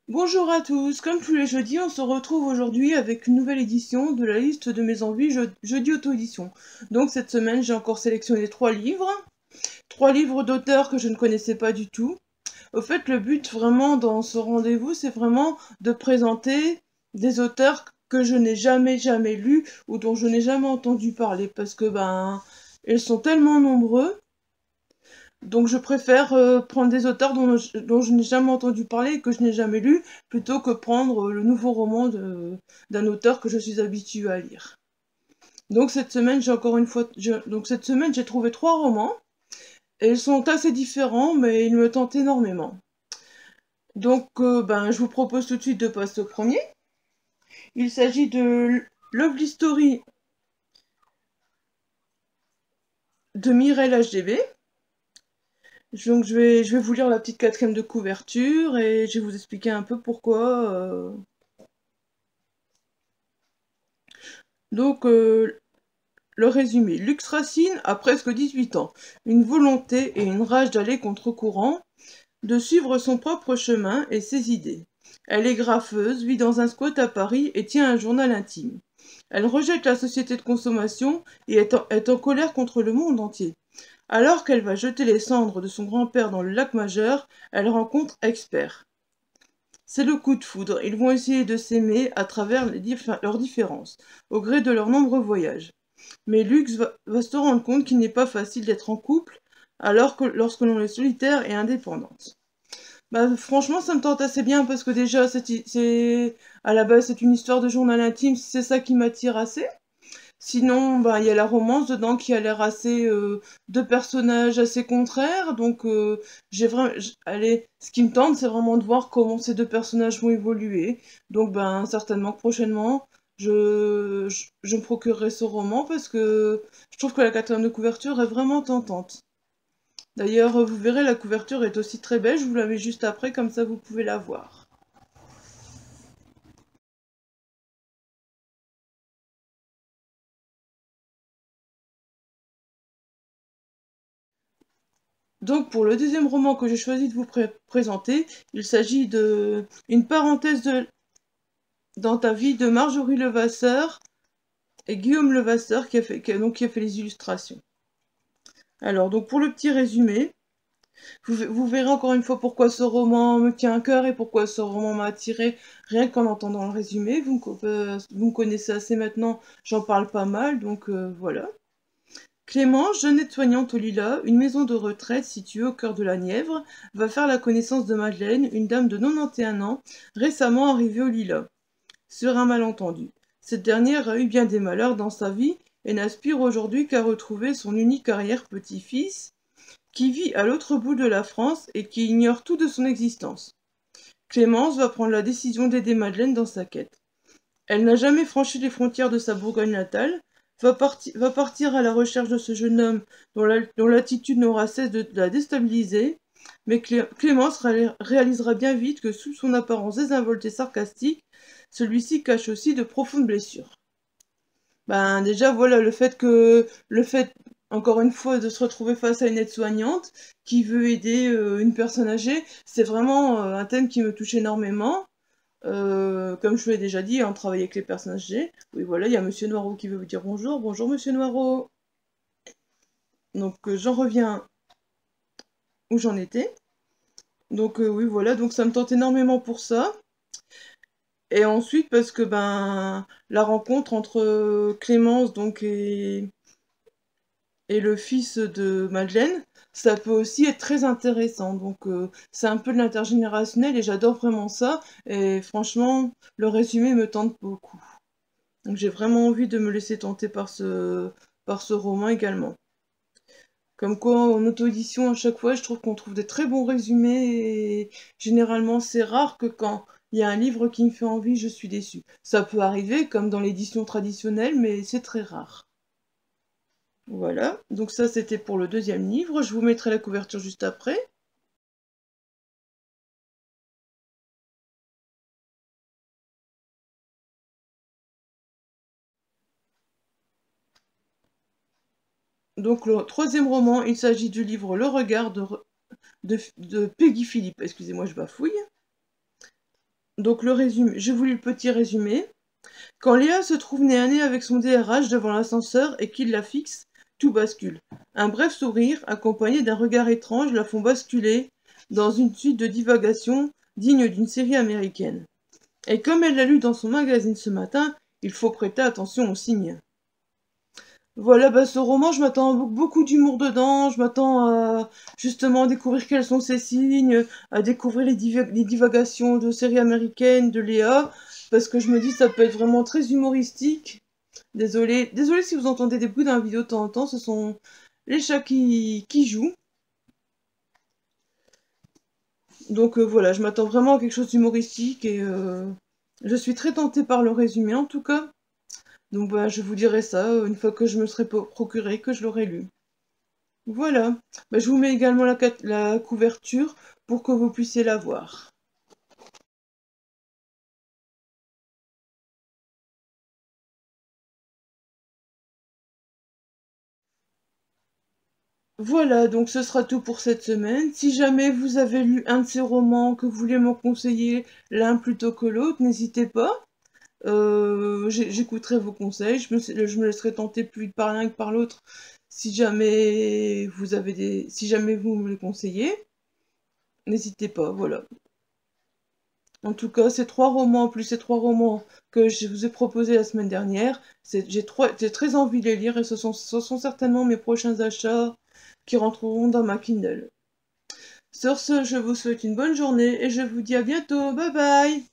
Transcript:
Bonjour à tous, comme tous les jeudis, on se retrouve aujourd'hui avec une nouvelle édition de la liste de mes envies jeudi auto-édition. Donc cette semaine, j'ai encore sélectionné trois livres d'auteurs que je ne connaissais pas du tout. Au fait, le but vraiment dans ce rendez-vous, c'est vraiment de présenter des auteurs que je n'ai jamais lus ou dont je n'ai jamais entendu parler parce que ils sont tellement nombreux. Donc je préfère prendre des auteurs dont je n'ai jamais entendu parler et que je n'ai jamais lu, plutôt que prendre le nouveau roman d'un auteur que je suis habituée à lire. Donc cette semaine, cette semaine, j'ai trouvé trois romans, et ils sont assez différents, mais ils me tentent énormément. Donc je vous propose tout de suite de passer au premier. Il s'agit de Lovely Story de Mireille HDB. Donc je vais vous lire la petite quatrième de couverture et je vais vous expliquer un peu pourquoi. Donc le résumé. Lux Racine a presque 18 ans, une volonté et une rage d'aller contre-courant, de suivre son propre chemin et ses idées. Elle est graffeuse, vit dans un squat à Paris et tient un journal intime. Elle rejette la société de consommation et est en colère contre le monde entier. Alors qu'elle va jeter les cendres de son grand-père dans le lac Majeur, elle rencontre Expert. C'est le coup de foudre, ils vont essayer de s'aimer à travers leurs différences, au gré de leurs nombreux voyages. Mais Lux va se rendre compte qu'il n'est pas facile d'être en couple, alors que lorsque l'on est solitaire et indépendante. Franchement, ça me tente assez bien parce que déjà, à la base, c'est une histoire de journal intime, c'est ça qui m'attire assez. Sinon, il y a la romance dedans qui a l'air assez de personnages assez contraires, donc allez, ce qui me tente, c'est vraiment de voir comment ces deux personnages vont évoluer. Donc, certainement que prochainement, je me procurerai ce roman parce que je trouve que la quatrième de couverture est vraiment tentante. D'ailleurs, vous verrez, la couverture est aussi très belle, je vous la mets juste après, comme ça vous pouvez la voir. Donc pour le deuxième roman que j'ai choisi de vous présenter, il s'agit de Une parenthèse dans ta vie de Marjorie Levasseur et Guillaume Levasseur qui a fait les illustrations. Alors donc pour le petit résumé, vous verrez encore une fois pourquoi ce roman me tient à cœur et pourquoi ce roman m'a attiré rien qu'en entendant le résumé. Vous me connaissez assez maintenant, j'en parle pas mal, donc voilà. Clémence, jeune aide-soignante au Lilas, une maison de retraite située au cœur de la Nièvre, va faire la connaissance de Madeleine, une dame de 91 ans, récemment arrivée au Lilas. Sur un malentendu. Cette dernière a eu bien des malheurs dans sa vie et n'aspire aujourd'hui qu'à retrouver son unique arrière-petit-fils, qui vit à l'autre bout de la France et qui ignore tout de son existence. Clémence va prendre la décision d'aider Madeleine dans sa quête. Elle n'a jamais franchi les frontières de sa Bourgogne natale, va partir à la recherche de ce jeune homme dont l'attitude n'aura cesse de la déstabiliser, mais Clémence réalisera bien vite que sous son apparence désinvolte et sarcastique, celui-ci cache aussi de profondes blessures. Déjà voilà le fait encore une fois de se retrouver face à une aide-soignante qui veut aider une personne âgée, c'est vraiment un thème qui me touche énormément. Comme je vous l'ai déjà dit, on travaille avec les personnes âgées. Oui, voilà, il y a Monsieur Noireau qui veut vous dire bonjour. Bonjour, Monsieur Noireau. Donc, j'en reviens où j'en étais. Donc, oui, voilà, donc ça me tente énormément pour ça. Et ensuite, parce que, la rencontre entre Clémence, et le fils de Madeleine, ça peut aussi être très intéressant. Donc, c'est un peu de l'intergénérationnel et j'adore vraiment ça. Et franchement, le résumé me tente beaucoup. Donc j'ai vraiment envie de me laisser tenter par ce roman également. Comme quoi, en auto-édition, à chaque fois, je trouve qu'on trouve des très bons résumés et généralement, c'est rare que quand il y a un livre qui me fait envie, je suis déçue. Ça peut arriver, comme dans l'édition traditionnelle, mais c'est très rare. Voilà, donc ça c'était pour le deuxième livre. Je vous mettrai la couverture juste après. Donc le troisième roman, il s'agit du livre Le Regard de Peggy Philippe. Excusez-moi, je bafouille. Donc le résumé, je vous lis le petit résumé. Quand Léa se trouve nez à nez avec son DRH devant l'ascenseur et qu'il la fixe, tout bascule. Un bref sourire, accompagné d'un regard étrange, la font basculer dans une suite de divagations digne d'une série américaine. Et comme elle l'a lu dans son magazine ce matin, il faut prêter attention aux signes. Voilà, bah ce roman, je m'attends à beaucoup d'humour dedans, je m'attends à justement découvrir quels sont ces signes, à découvrir les divagations de séries américaines, de Léa, parce que je me dis ça peut être vraiment très humoristique. Désolé si vous entendez des bruits dans la vidéo de temps en temps, ce sont les chats qui jouent. Donc voilà, je m'attends vraiment à quelque chose d'humoristique et je suis très tentée par le résumé en tout cas. Donc bah, je vous dirai ça une fois que je me serai procuré, que je l'aurai lu. Voilà. Bah, je vous mets également la couverture pour que vous puissiez la voir. Voilà, donc ce sera tout pour cette semaine. Si jamais vous avez lu un de ces romans, que vous voulez m'en conseiller l'un plutôt que l'autre, n'hésitez pas. J'écouterai vos conseils, je me laisserai tenter plus vite par l'un que par l'autre si jamais si jamais vous me les conseillez. N'hésitez pas, voilà. En tout cas, ces trois romans, plus ces trois romans que je vous ai proposés la semaine dernière, j'ai très envie de les lire et ce sont certainement mes prochains achats qui rentreront dans ma Kindle. Sur ce, je vous souhaite une bonne journée et je vous dis à bientôt. Bye bye!